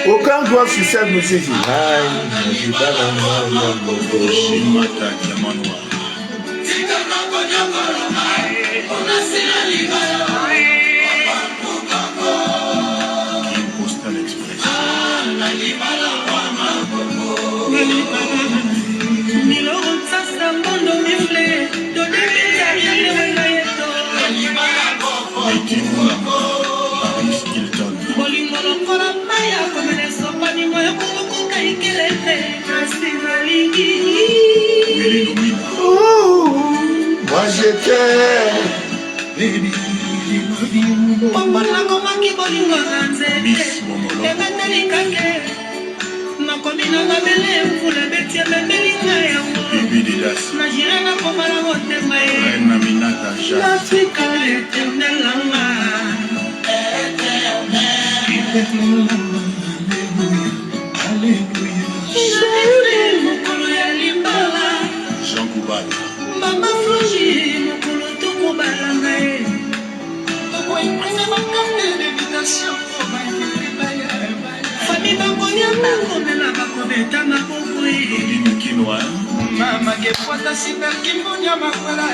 Aucun doigt sur cette musique. Moi j'étais Jean Koubal. Mama Floji, mon coloto Kobalanga. Famille Bakonia, Bakomela Bakobeta Mabokui. Mama Kefuata Sina Kimonia Makwela.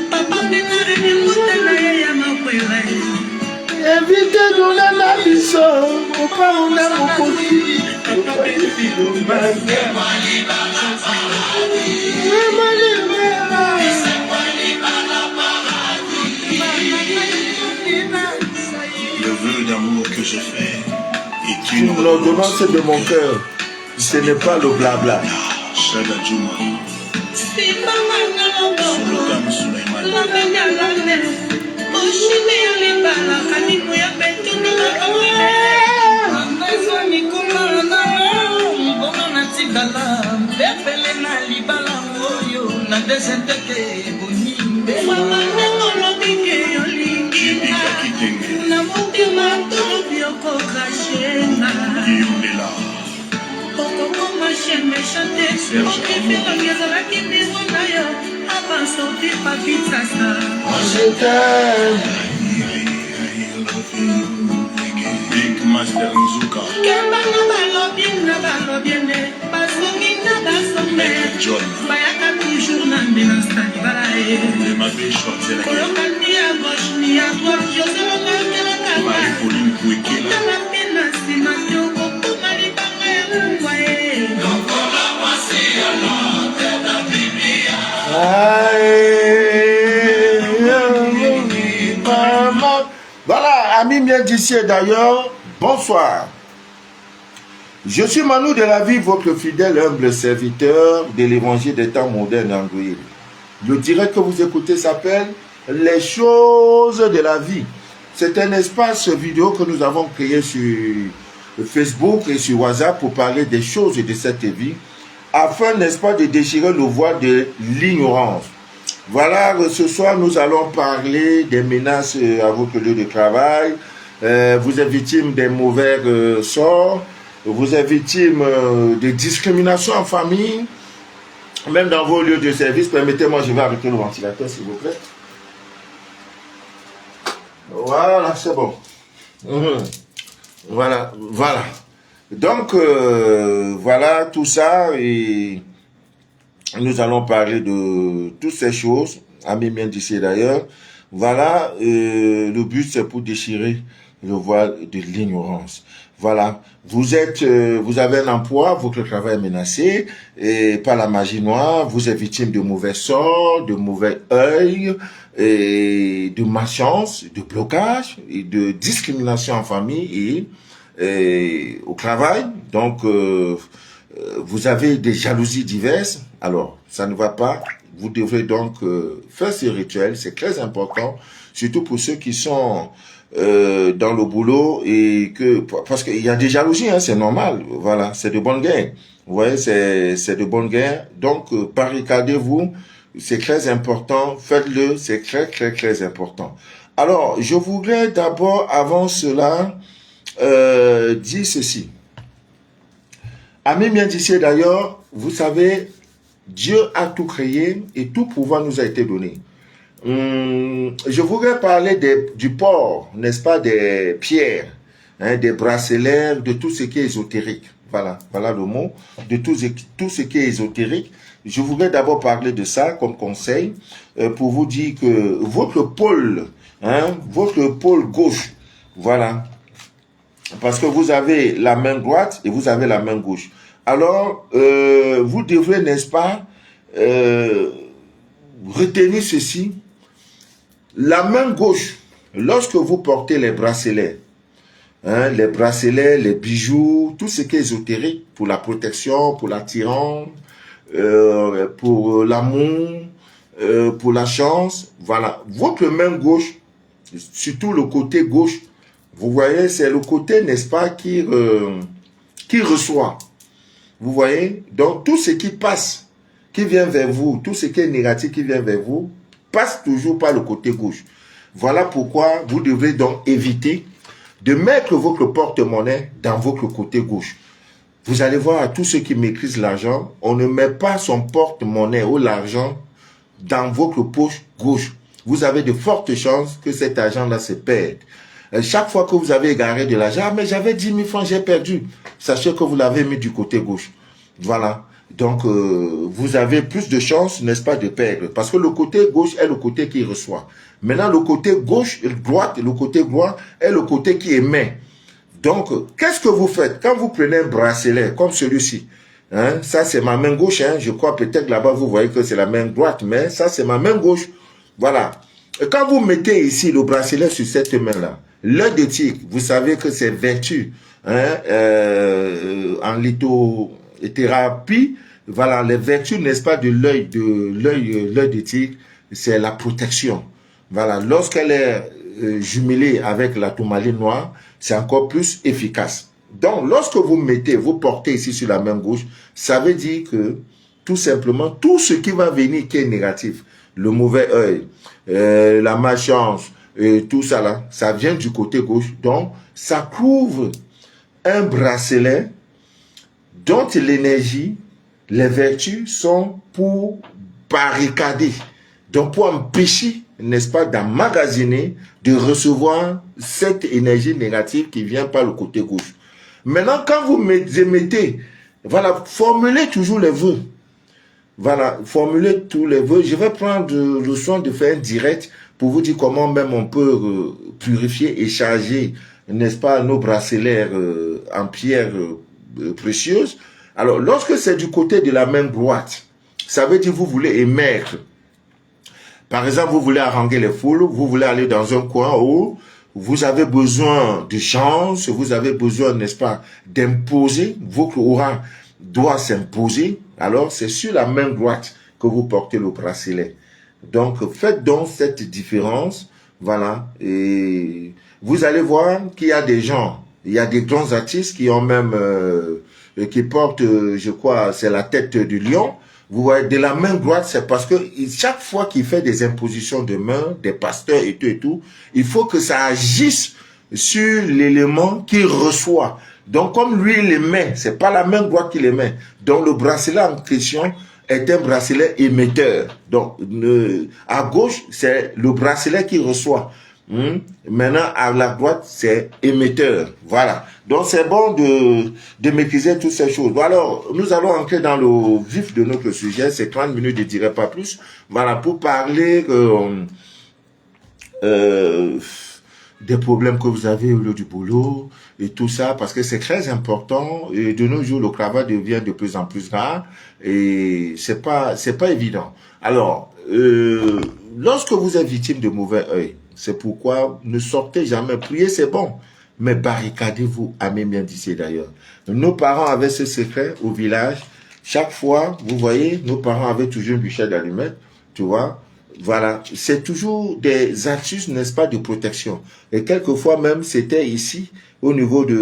Papa Denare Mutela ya Makwela. Invitez-nous la Nabiso, pourquoi on a beaucoup de Le vœu d'amour que je fais est une ordonnance de mon cœur. Ce n'est pas le blabla. Shada Juma. Sultan Sulaiman. Big Master Nzuka. John. Le Mabé Schwarzenegger. Marie-Pauline Kouekela. Voilà, amis bien d'ici et d'ailleurs, bonsoir. Je suis Manu de la vie, votre fidèle humble serviteur de l'évangile des temps modernes d'Anguille. Le direct que vous écoutez s'appelle Les choses de la vie. C'est un espace vidéo que nous avons créé sur Facebook et sur WhatsApp pour parler des choses de cette vie, afin, n'est-ce pas, de déchirer le voile de l'ignorance. Voilà, ce soir, nous allons parler des menaces à votre lieu de travail. Vous êtes victime des mauvais sorts. Vous êtes victime de discrimination en famille. Même dans vos lieux de service. Permettez-moi, je vais arrêter le ventilateur, s'il vous plaît. Voilà, c'est bon. Voilà, voilà. Donc, voilà tout ça. Et nous allons parler de toutes ces choses, amis bien d'ici d'ailleurs. Voilà, le but c'est pour déchirer le voile de l'ignorance. Voilà, vous avez un emploi, votre travail est menacé, et par la magie noire, vous êtes victime de mauvais sorts, de mauvais œil, et de malchance, de blocage, et de discrimination en famille et au travail. Donc, vous avez des jalousies diverses. Alors, ça ne va pas. Vous devrez donc faire ce rituel. C'est très important, surtout pour ceux qui sont dans le boulot et parce qu'il y a des jalousies, hein, c'est normal. Voilà, c'est de bonne guerre. Vous voyez, c'est de bonne guerre. Donc, barricadez-vous. C'est très important. Faites-le. C'est très, très, très important. Alors, je voudrais d'abord, avant cela, dire ceci. Amis bien d'ici d'ailleurs, vous savez, Dieu a tout créé et tout pouvoir nous a été donné. Je voudrais parler du port, n'est-ce pas, des pierres, hein, des bracelets, de tout ce qui est ésotérique. Voilà, voilà le mot, de tout ce qui est ésotérique. Je voudrais d'abord parler de ça comme conseil pour vous dire que votre pôle gauche, voilà, parce que vous avez la main droite et vous avez la main gauche. Alors, vous devrez, n'est-ce pas, retenir ceci. La main gauche, lorsque vous portez les bracelets, hein, les bijoux, tout ce qui est ésotérique pour la protection, pour l'attirance, pour l'amour, pour la chance, voilà. Votre main gauche, surtout le côté gauche, vous voyez, c'est le côté, n'est-ce pas, qui reçoit. Vous voyez, donc tout ce qui passe, qui vient vers vous, tout ce qui est négatif qui vient vers vous, passe toujours par le côté gauche. Voilà pourquoi vous devez donc éviter de mettre votre porte-monnaie dans votre côté gauche. Vous allez voir, à tous ceux qui maîtrisent l'argent, on ne met pas son porte-monnaie ou l'argent dans votre poche gauche. Vous avez de fortes chances que cet argent-là se perde. Chaque fois que vous avez égaré de l'argent, ah, mais j'avais 10 000 francs, j'ai perdu. Sachez que vous l'avez mis du côté gauche. Voilà. Donc, vous avez plus de chances, n'est-ce pas, de perdre. Parce que le côté gauche est le côté qui reçoit. Maintenant, le côté gauche, droite, le côté droit est le côté qui émet. Donc, qu'est-ce que vous faites? Quand vous prenez un bracelet comme celui-ci, hein, ça c'est ma main gauche, hein, je crois peut-être là-bas vous voyez que c'est la main droite, mais ça c'est ma main gauche. Voilà. Et quand vous mettez ici le bracelet sur cette main-là, l'œil de tigre, vous savez que c'est vertu, hein, en lithothérapie, voilà, les vertus, n'est-ce pas, de l'œil de tigre, c'est la protection. Voilà, lorsqu'elle est jumelée avec la tourmaline noire, c'est encore plus efficace. Donc, lorsque vous portez ici sur la main gauche, ça veut dire que, tout simplement, tout ce qui va venir qui est négatif, le mauvais œil, la malchance, tout ça là, ça vient du côté gauche. Donc, ça couvre un bracelet dont l'énergie, les vertus sont pour barricader, donc pour empêcher, n'est-ce pas, d'emmagasiner, de recevoir cette énergie négative qui vient par le côté gauche. Maintenant, quand vous émettez, voilà, formulez toujours les vœux. Voilà, formulez tous les vœux. Je vais prendre le soin de faire un direct pour vous dire comment même on peut purifier et charger, n'est-ce pas, nos bracelets en pierre précieuse. Alors, lorsque c'est du côté de la main droite, ça veut dire que vous voulez émettre. Par exemple, vous voulez haranguer les foules, vous voulez aller dans un coin où vous avez besoin de chance, vous avez besoin, n'est-ce pas, d'imposer, votre aura doit s'imposer, alors c'est sur la main droite que vous portez le bracelet. Donc, faites donc cette différence, voilà, et vous allez voir qu'il y a des gens, il y a des grands artistes qui ont même, qui portent, je crois, c'est la tête du lion. Vous voyez, de la main droite, c'est parce que chaque fois qu'il fait des impositions de main, des pasteurs et tout, il faut que ça agisse sur l'élément qu'il reçoit. Donc, comme lui, il les met, c'est pas la main droite qui les met. Donc, le bracelet en question est un bracelet émetteur. Donc, à gauche, c'est le bracelet qui reçoit. Maintenant, à la droite, c'est émetteur. Voilà. Donc, c'est bon de maîtriser toutes ces choses. Alors, nous allons entrer dans le vif de notre sujet. C'est 30 minutes, je ne dirai pas plus. Voilà, pour parler des problèmes que vous avez au lieu du boulot et tout ça, parce que c'est très important. Et de nos jours, le travail devient de plus en plus rare et c'est pas évident. Alors, lorsque vous êtes victime de mauvais œil, c'est pourquoi ne sortez jamais. Prier, c'est bon, mais barricadez-vous, amis bien d'ici d'ailleurs. Nos parents avaient ce secret au village. Chaque fois, vous voyez, nos parents avaient toujours une bûchette d'allumettes, tu vois. Voilà, c'est toujours des astuces, n'est-ce pas, de protection. Et quelquefois même, c'était ici, au niveau des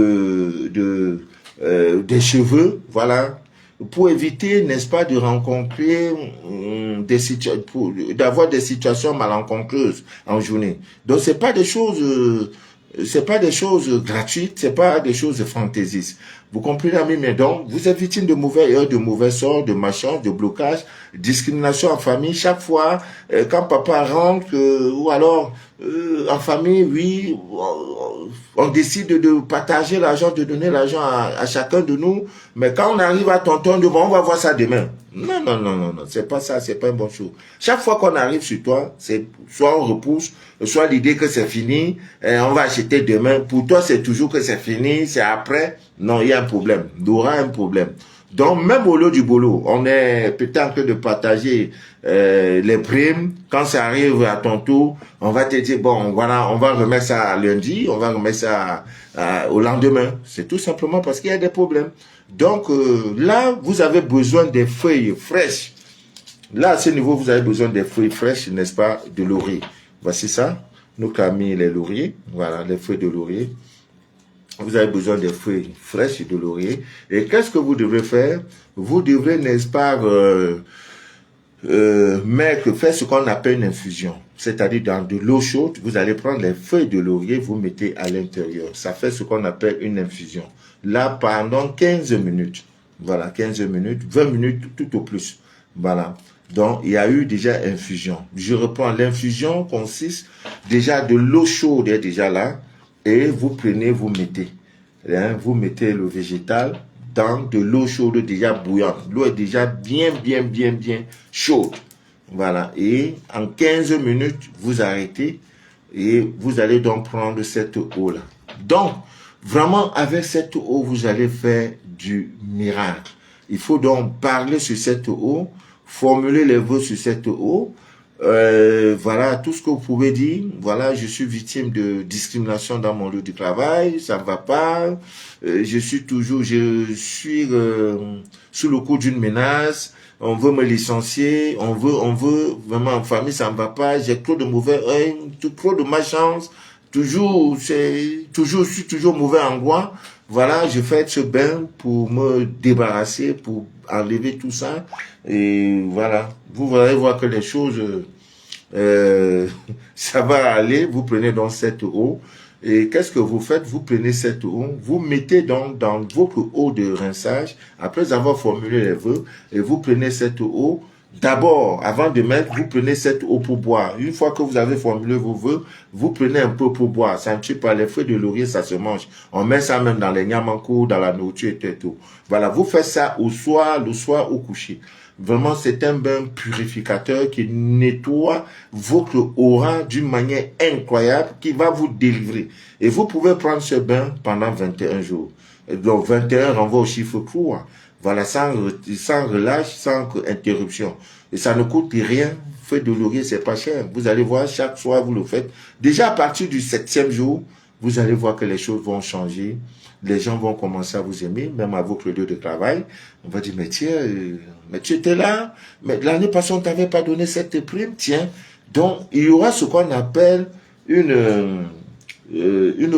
cheveux, voilà, pour éviter, n'est-ce pas, de rencontrer d'avoir des situations malencontreuses en journée. Donc, c'est pas des choses c'est pas des choses gratuites, c'est pas des choses fantaisistes. Vous comprenez, amis, mais donc, vous êtes victime de mauvais heures, de mauvais sorts, de malchance, de blocage, discrimination en famille. Chaque fois, quand papa rentre, ou alors en famille, oui, on décide de partager l'argent, de donner l'argent à chacun de nous. Mais quand on arrive à tonton, bon, on va voir ça demain. Non, non, non, non, non, c'est pas ça, c'est pas une bonne chose. Chaque fois qu'on arrive sur toi, c'est soit on repousse, soit l'idée que c'est fini, on va acheter demain. Pour toi, c'est toujours que c'est fini, c'est après. Non, il y a un problème. Il y aura un problème. Donc, même au lieu du boulot, on est peut-être en train de partager les primes. Quand ça arrive à ton tour, on va te dire, bon, voilà, on va remettre ça à lundi, on va remettre ça au lendemain. C'est tout simplement parce qu'il y a des problèmes. Donc, là, vous avez besoin des feuilles fraîches. Là, à ce niveau, vous avez besoin des feuilles fraîches, n'est-ce pas, de laurier. Voici ça. Nous avons mis les lauriers. Voilà, les feuilles de laurier. Vous avez besoin des feuilles fraîches de laurier. Et qu'est-ce que vous devrez faire? Vous devrez, n'est-ce pas, faire ce qu'on appelle une infusion. C'est-à-dire dans de l'eau chaude, vous allez prendre les feuilles de laurier, vous mettez à l'intérieur. Ça fait ce qu'on appelle une infusion. Là, pendant 15 minutes. Voilà, 15 minutes, 20 minutes tout au plus. Voilà. Donc, il y a eu déjà infusion. Je reprends. L'infusion consiste déjà de l'eau chaude est déjà là. Et vous prenez, vous mettez. Hein, vous mettez le végétal dans de l'eau chaude déjà bouillante. L'eau est déjà bien chaude. Voilà. Et en 15 minutes, vous arrêtez et vous allez donc prendre cette eau-là. Donc, vraiment, avec cette eau, vous allez faire du miracle. Il faut donc parler sur cette eau, formuler les vœux sur cette eau. Voilà, tout ce que vous pouvez dire. Voilà, je suis victime de discrimination dans mon lieu de travail, ça ne va pas. Je suis sous le coup d'une menace. On veut me licencier, on veut vraiment en famille, ça ne va pas. J'ai trop de mauvais œil, trop de malchance. Je suis toujours mauvais endroit. Voilà, je fais ce bain pour me débarrasser, pour enlever tout ça. Et voilà, vous allez voir que les choses, ça va aller. Vous prenez donc cette eau. Et qu'est-ce que vous faites? Vous prenez cette eau, vous mettez donc dans votre eau de rinçage, après avoir formulé les vœux, et vous prenez cette eau. D'abord, avant de mettre, vous prenez cette eau pour boire. Une fois que vous avez formulé vos vœux, vous prenez un peu pour boire. Ça ne tue pas, les feuilles de laurier, ça se mange. On met ça même dans les niamankou, dans la nourriture et tout. Voilà, vous faites ça le soir au coucher. Vraiment, c'est un bain purificateur qui nettoie votre aura d'une manière incroyable, qui va vous délivrer. Et vous pouvez prendre ce bain pendant 21 jours. Et donc, 21 renvoie au chiffre 3. Voilà, sans relâche, sans interruption. Et ça ne coûte rien. Feuille de laurier, c'est pas cher. Vous allez voir, chaque soir, vous le faites. Déjà, à partir du 7e jour, vous allez voir que les choses vont changer. Les gens vont commencer à vous aimer, même à votre lieu de travail. On va dire, mais tiens, mais tu étais là, mais l'année passée, on t'avait pas donné cette prime, tiens. Donc, il y aura ce qu'on appelle une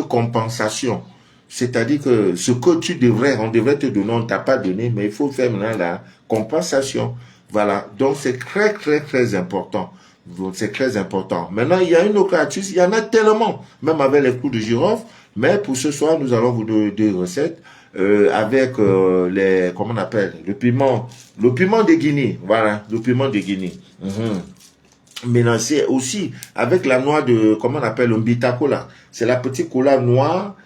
compensation. C'est-à-dire que ce que on devrait te donner, on ne t'a pas donné, mais il faut faire maintenant la compensation. Voilà. Donc, c'est très important. Donc, c'est très important. Maintenant, il y a une autre astuce, il y en a tellement, même avec les clous de girofle. Mais pour ce soir, nous allons vous donner deux recettes avec comment on appelle, le piment de Guinée. Voilà, le piment de Guinée. Mélangé aussi avec la noix de, comment on appelle, le mbita cola. C'est la petite cola noire,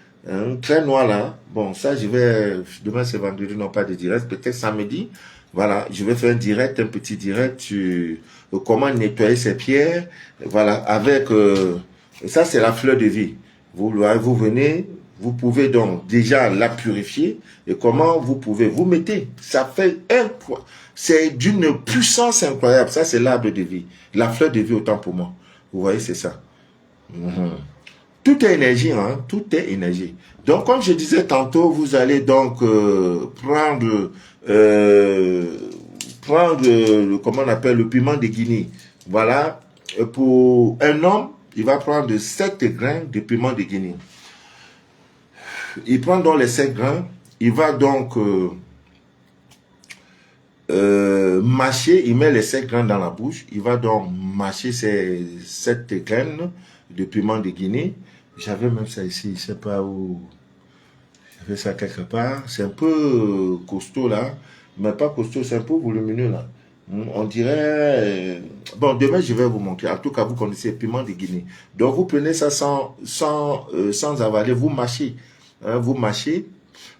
très noire là. Bon, ça, demain c'est vendredi, non pas de direct, peut-être samedi. Voilà, je vais faire un petit direct sur comment nettoyer ses pierres. Voilà, avec, ça c'est la fleur de vie. Vous venez, vous pouvez donc déjà la purifier. Et comment vous pouvez, vous mettez, ça fait c'est d'une puissance incroyable. Ça, c'est l'arbre de vie. La fleur de vie, autant pour moi. Vous voyez, c'est ça. Tout est énergie, hein. Tout est énergie. Donc, comme je disais tantôt, vous allez donc prendre comment on appelle, le piment de Guinée. Voilà. Pour un homme, il va prendre 7 grains de piment de Guinée. Il prend donc les 7 grains. Il va donc mâcher, il met les 7 graines dans la bouche, il va donc mâcher ces 7 graines de piment de Guinée, J'avais même ça ici, je sais pas où. J'avais ça quelque part. C'est un peu costaud là, mais pas costaud, c'est un peu volumineux là. On dirait. Bon, demain je vais vous montrer. En tout cas, vous connaissez le piment de Guinée. Donc vous prenez ça sans avaler, vous mâchez. Hein, vous mâchez.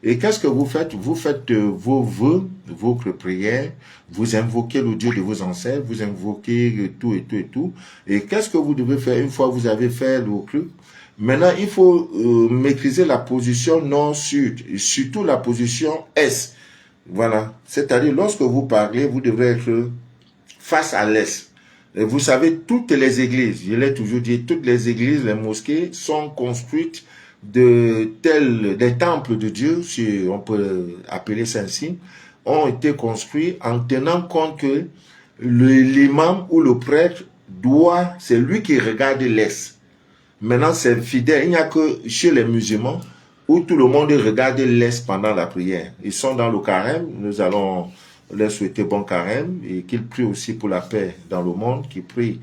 Et qu'est-ce que vous faites? Vous faites vos vœux, vos prières, vous invoquez le Dieu de vos ancêtres, vous invoquez tout et tout et tout. Et qu'est-ce que vous devez faire une fois que vous avez fait le cru? Maintenant, il faut maîtriser la position nord-sud, et surtout la position est. Voilà. C'est-à-dire, lorsque vous parlez, vous devrez être face à l'est. Et vous savez, toutes les églises, je l'ai toujours dit, toutes les églises, les mosquées sont construites des temples de Dieu, si on peut appeler ça ainsi, ont été construits en tenant compte que l'imam ou le prêtre c'est lui qui regarde l'est. Maintenant, c'est fidèle. Il n'y a que chez les musulmans où tout le monde regarde l'est pendant la prière. Ils sont dans le carême. Nous allons leur souhaiter bon carême et qu'ils prient aussi pour la paix dans le monde, qu'ils prient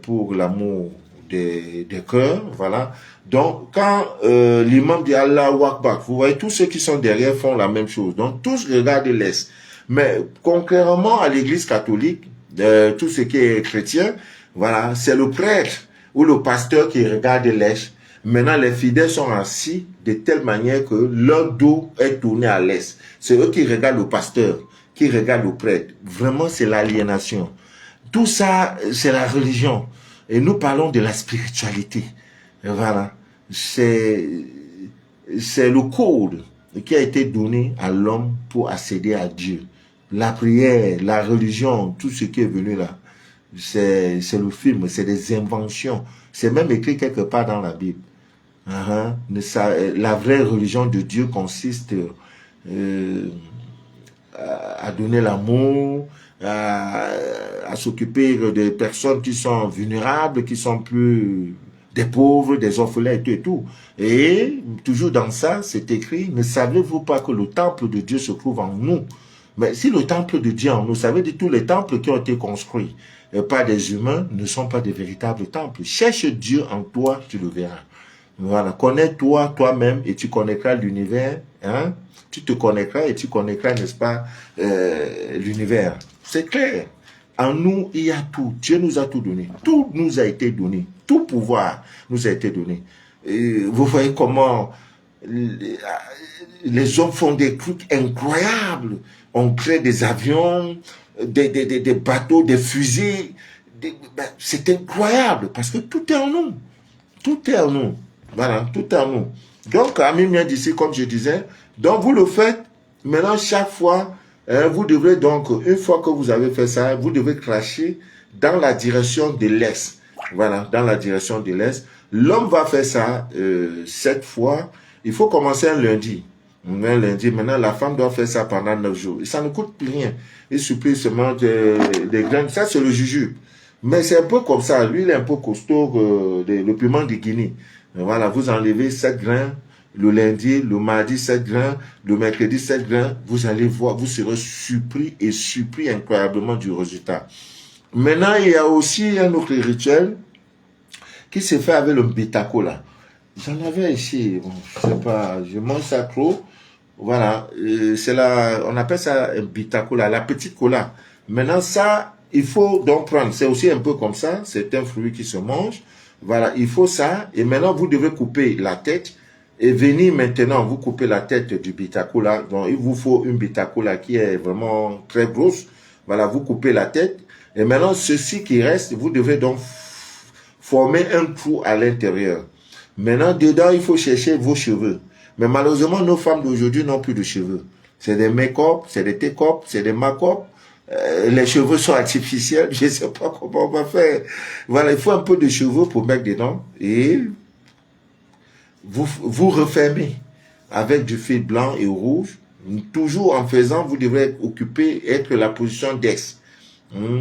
pour l'amour des cœurs. Voilà. Donc, quand l'imam dit Allahu Akbar, vous voyez, tous ceux qui sont derrière font la même chose. Donc, tous regardent l'est. Mais, contrairement à l'église catholique, tout ce qui est chrétien, voilà, c'est le prêtre ou le pasteur qui regarde l'est. Maintenant, les fidèles sont assis de telle manière que leur dos est tourné à l'est. C'est eux qui regardent le pasteur, qui regardent le prêtre. Vraiment, c'est l'aliénation. Tout ça, c'est la religion. Et nous parlons de la spiritualité. Et voilà. C'est le code qui a été donné à l'homme pour accéder à Dieu. La prière, la religion, tout ce qui est venu là. C'est le film, c'est des inventions. C'est même écrit quelque part dans la Bible. La vraie religion de Dieu consiste à donner l'amour, à s'occuper des personnes qui sont vulnérables, qui sont plus des pauvres, des orphelins et tout et tout. Et toujours dans ça, c'est écrit, ne savez-vous pas que le temple de Dieu se trouve en nous? Mais si le temple de Dieu en nous, ça veut dire tous les temples qui ont été construits par des humains ne sont pas des véritables temples. Cherche Dieu en toi, tu le verras. Voilà, connais-toi toi-même et tu connaîtras l'univers. Hein? Tu te connaîtras et tu connaîtras, n'est-ce pas, l'univers. C'est clair. En nous, il y a tout. Dieu nous a tout donné. Tout nous a été donné. Tout pouvoir nous a été donné. Et vous voyez comment les hommes font des trucs incroyables. On crée des avions, des bateaux, des fusées. C'est incroyable parce que tout est en nous. Tout est en nous. Voilà, tout est en nous. Donc, amis miens d'ici, comme je disais, donc vous le faites. Maintenant, chaque fois, vous devrez donc, une fois que vous avez fait ça, vous devez cracher dans la direction de l'est. Voilà, dans la direction de l'est. L'homme va faire ça 7 fois. Il faut commencer un lundi. Un lundi, maintenant, la femme doit faire ça pendant 9 jours. Et ça ne coûte plus rien. Il supplie seulement des graines. Ça, c'est le jujube. Mais c'est un peu comme ça. Lui, il est un peu costaud, le piment de Guinée. Voilà, vous enlevez 7 grains le lundi, le mardi 7 grains, le mercredi 7 grains. Vous allez voir, vous serez surpris incroyablement du résultat. Maintenant, il y a aussi un autre rituel qui se fait avec le bitako là. J'en avais ici, bon, je sais pas, je mange ça trop. Voilà, c'est là, on appelle ça un bitako là, la petite cola. Maintenant, ça, il faut donc prendre, c'est aussi un peu comme ça, c'est un fruit qui se mange. Voilà, il faut ça, et maintenant vous devez couper la tête, et venir maintenant, vous couper la tête du bitako là. Donc, il vous faut une bitako là qui est vraiment très grosse. Voilà, vous coupez la tête, et maintenant, ceci qui reste, vous devez donc former un trou à l'intérieur. Maintenant, dedans, il faut chercher vos cheveux. Mais malheureusement, nos femmes d'aujourd'hui n'ont plus de cheveux. C'est des make-up, c'est des take-up, c'est des make-up. Les cheveux sont artificiels. Je ne sais pas comment on va faire. Voilà, il faut un peu de cheveux pour mettre dedans. Et vous refermez avec du fil blanc et rouge. Toujours en faisant, vous devrez être la position d'ex.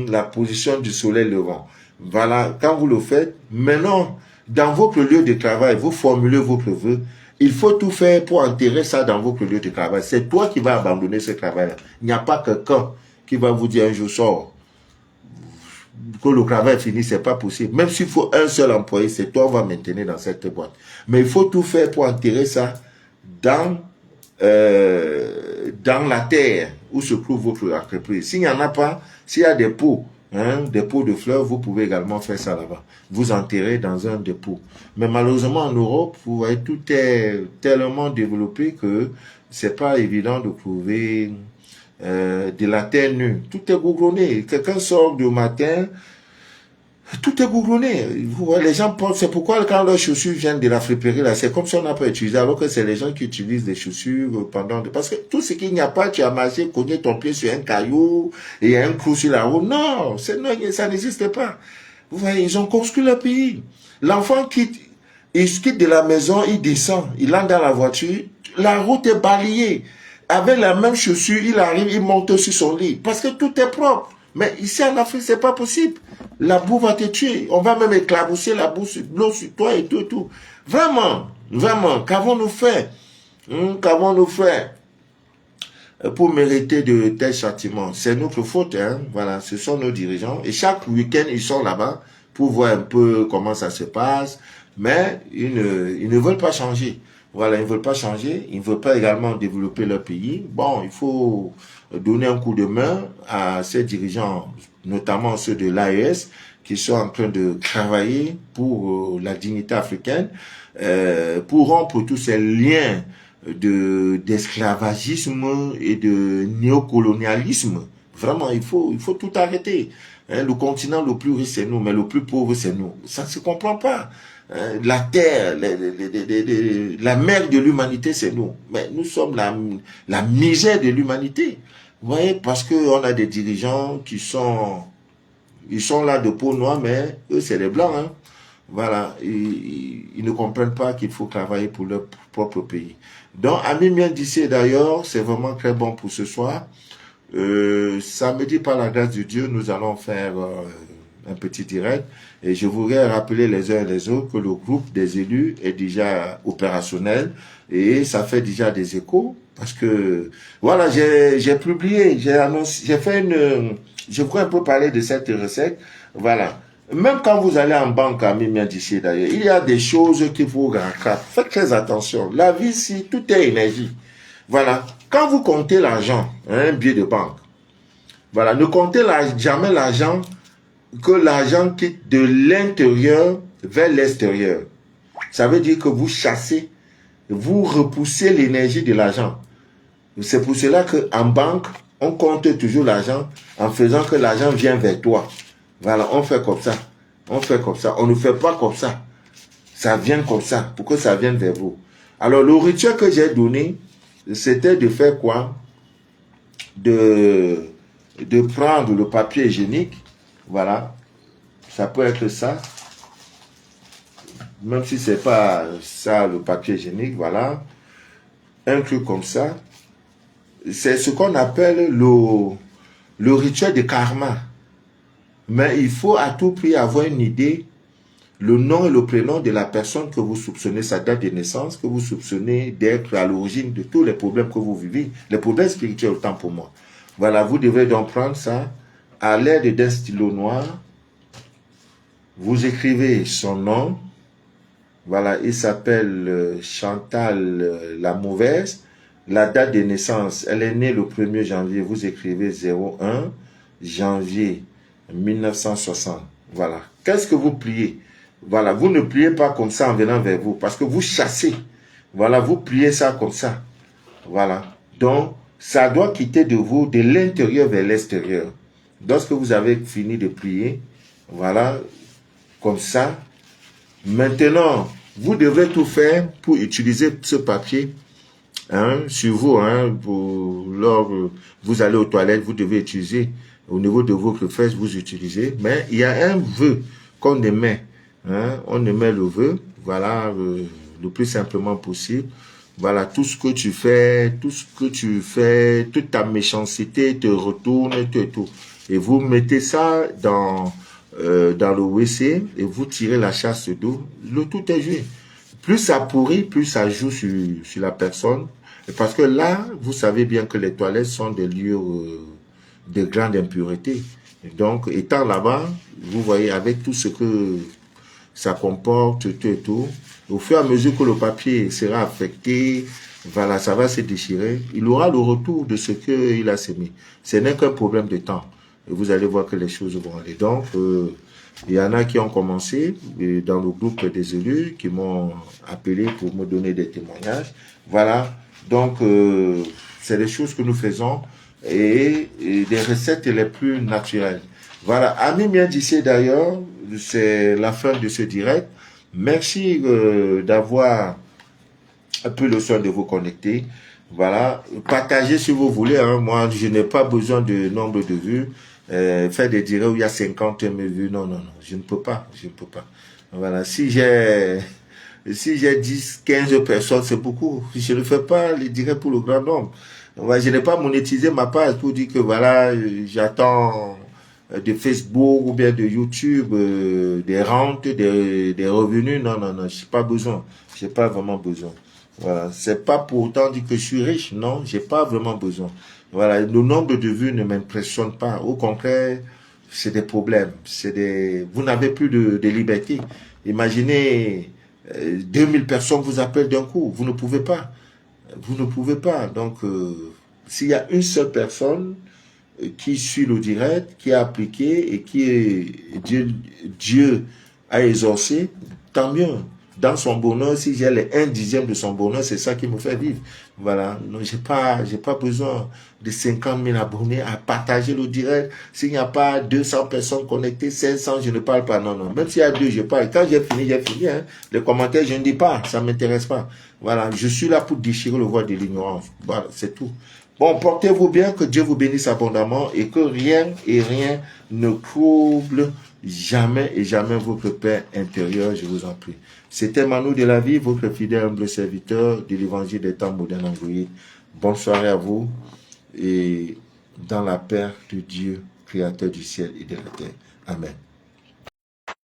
La position du soleil levant. Voilà, quand vous le faites, maintenant, dans votre lieu de travail, vous formulez votre vœu. Il faut tout faire pour enterrer ça dans votre lieu de travail. C'est toi qui vas abandonner ce travail-là. Il n'y a pas quelqu'un qui va vous dire un jour sort. que le travail finisse, c'est pas possible. Même s'il faut un seul employé, c'est toi, on va maintenir dans cette boîte. Mais il faut tout faire pour enterrer ça dans la terre où se trouve votre entreprise. S'il n'y en a pas, s'il y a des pots de fleurs, vous pouvez également faire ça là-bas. Vous enterrez dans un dépôt. Mais malheureusement, en Europe, vous voyez, tout est tellement développé que c'est pas évident de trouver de la terre nue. Tout est goudronné. Quelqu'un sort du matin, tout est goudronné. Vous voyez, les gens pensent, c'est pourquoi quand leurs chaussures viennent de la friperie, là, c'est comme si on n'a pas utilisé, alors que c'est les gens qui utilisent des chaussures parce que tout ce qu'il n'y a pas, tu as marché, cogné ton pied sur un caillou, et il y a un clou sur la roue. Non, ça n'existe pas. Vous voyez, ils ont construit le pays. L'enfant il quitte de la maison, il descend, il entre dans la voiture, la route est balayée. Avec la même chaussure, il arrive, il monte sur son lit. Parce que tout est propre. Mais ici en Afrique, c'est pas possible. La boue va te tuer. On va même éclabousser l'eau sur toi et tout, tout. Vraiment, vraiment, qu'avons-nous fait? Qu'avons-nous fait pour mériter de tels châtiments? C'est notre faute, hein. Voilà, ce sont nos dirigeants. Et chaque week-end, ils sont là-bas pour voir un peu comment ça se passe. Mais ils ne veulent pas changer. Voilà, ils ne veulent pas changer. Ils ne veulent pas également développer leur pays. Bon, il faut donner un coup de main à ces dirigeants, notamment ceux de l'AES, qui sont en train de travailler pour la dignité africaine, pour rompre tous ces liens d'esclavagisme et de néocolonialisme. Vraiment, il faut tout arrêter. Le continent le plus riche, c'est nous, mais le plus pauvre, c'est nous. Ça ne se comprend pas. La terre, la mère de l'humanité, c'est nous. Mais nous sommes la misère de l'humanité. Vous voyez, parce qu'on a des dirigeants ils sont là de peau noire, mais eux, c'est les blancs. Hein. Voilà, ils ne comprennent pas qu'il faut travailler pour leur propre pays. Donc, Ami Mien Dissé, d'ailleurs, c'est vraiment très bon pour ce soir. Samedi, par la grâce de Dieu, nous allons faire un petit direct. Et je voudrais rappeler les uns et les autres que le groupe des élus est déjà opérationnel et ça fait déjà des échos parce que, voilà, j'ai publié, j'ai annoncé, je voudrais un peu parler de cette recette. Voilà. Même quand vous allez en banque, à Mimien Dissé d'ailleurs, il y a des choses qu'il faut rattraper. Faites très attention. La vie, si tout est énergie. Voilà. Quand vous comptez l'argent, un billet de banque, voilà, ne comptez jamais l'argent que l'argent quitte de l'intérieur vers l'extérieur. Ça veut dire que vous chassez, vous repoussez l'énergie de l'argent. C'est pour cela qu'en banque, on compte toujours l'argent en faisant que l'argent vient vers toi. Voilà, on fait comme ça. On fait comme ça. On ne fait pas comme ça. Ça vient comme ça, pour que ça vienne vers vous. Alors, le rituel que j'ai donné, c'était de faire quoi? De prendre le papier hygiénique. Voilà. Ça peut être ça. Même si c'est pas ça, le papier hygiénique, voilà. Un truc comme ça. C'est ce qu'on appelle le rituel de karma. Mais il faut à tout prix avoir une idée, le nom et le prénom de la personne que vous soupçonnez, sa date de naissance, que vous soupçonnez d'être à l'origine de tous les problèmes que vous vivez, les problèmes spirituels autant pour moi. Voilà, vous devez donc prendre ça à l'aide d'un stylo noir. Vous écrivez son nom. Voilà, il s'appelle Chantal la Mauvaise. La date de naissance, elle est née le 1er janvier. Vous écrivez 01 janvier 1960. Voilà. Qu'est-ce que vous pliez? Voilà, vous ne pliez pas comme ça en venant vers vous parce que vous chassez. Voilà, vous pliez ça comme ça. Voilà. Donc, ça doit quitter de vous de l'intérieur vers l'extérieur. Lorsque vous avez fini de plier, voilà, comme ça. Maintenant, vous devrez tout faire pour utiliser ce papier sur vous. Vous allez aux toilettes, vous devez utiliser. Au niveau de votre fesse, vous utilisez. Mais il y a un vœu qu'on émet. On émet le vœu, voilà, le plus simplement possible. Voilà, tout ce que tu fais, toute ta méchanceté te retourne, tout. Et vous mettez ça dans le WC et vous tirez la chasse d'eau. Le tout est joué. Plus ça pourrit, plus ça joue sur la personne. Parce que là, vous savez bien que les toilettes sont des lieux de grande impureté. Et donc, étant là-bas, vous voyez, avec tout ce que ça comporte, tout et tout, au fur et à mesure que le papier sera affecté, voilà, ça va se déchirer, il aura le retour de ce qu'il a semé. Ce n'est qu'un problème de temps. Et vous allez voir que les choses vont aller. Donc, il y en a qui ont commencé dans le groupe des élus, qui m'ont appelé pour me donner des témoignages. Voilà, donc c'est des choses que nous faisons et des recettes les plus naturelles. Voilà, Ami Miendissé d'ailleurs, c'est la fin de ce direct. Merci d'avoir pris le soin de vous connecter. Voilà, partagez si vous voulez. Hein. Moi, je n'ai pas besoin de nombre de vues. Faire des directs où il y a 50 000 vues, non, je ne peux pas, Voilà, si j'ai 10, 15 personnes, c'est beaucoup. Je ne fais pas les directs pour le grand nombre. Voilà, je n'ai pas monétisé ma page pour dire que voilà, j'attends de Facebook ou bien de YouTube des rentes, des revenus. Non, j'ai pas besoin. J'ai pas vraiment besoin. Voilà, c'est pas pour autant dire que je suis riche. Non, j'ai pas vraiment besoin. Voilà, le nombre de vues ne m'impressionne pas. Au contraire, c'est des problèmes. Vous n'avez plus de liberté. Imaginez 2000 personnes vous appellent d'un coup. Vous ne pouvez pas. Vous ne pouvez pas. Donc, s'il y a une seule personne qui suit le direct, qui a appliqué et Dieu a exaucé, tant mieux. Dans son bonheur, si j'ai les 1/10 de son bonheur, c'est ça qui me fait vivre. Voilà. Non, j'ai pas besoin de 50 000 abonnés à partager le direct. S'il n'y a pas 200 personnes connectées, 500, je ne parle pas. Non. Même s'il y a 2, je parle. Quand j'ai fini, hein. Les commentaires, je ne dis pas. Ça m'intéresse pas. Voilà. Je suis là pour déchirer le voile de l'ignorance. Voilà. C'est tout. Bon, portez-vous bien, que Dieu vous bénisse abondamment et que rien ne trouble jamais et jamais votre paix intérieure, je vous en prie. C'était Manu de la vie, votre fidèle humble serviteur de l'évangile des temps modernes Android. Bonne soirée à vous et dans la paix de Dieu, créateur du ciel et de la terre. Amen.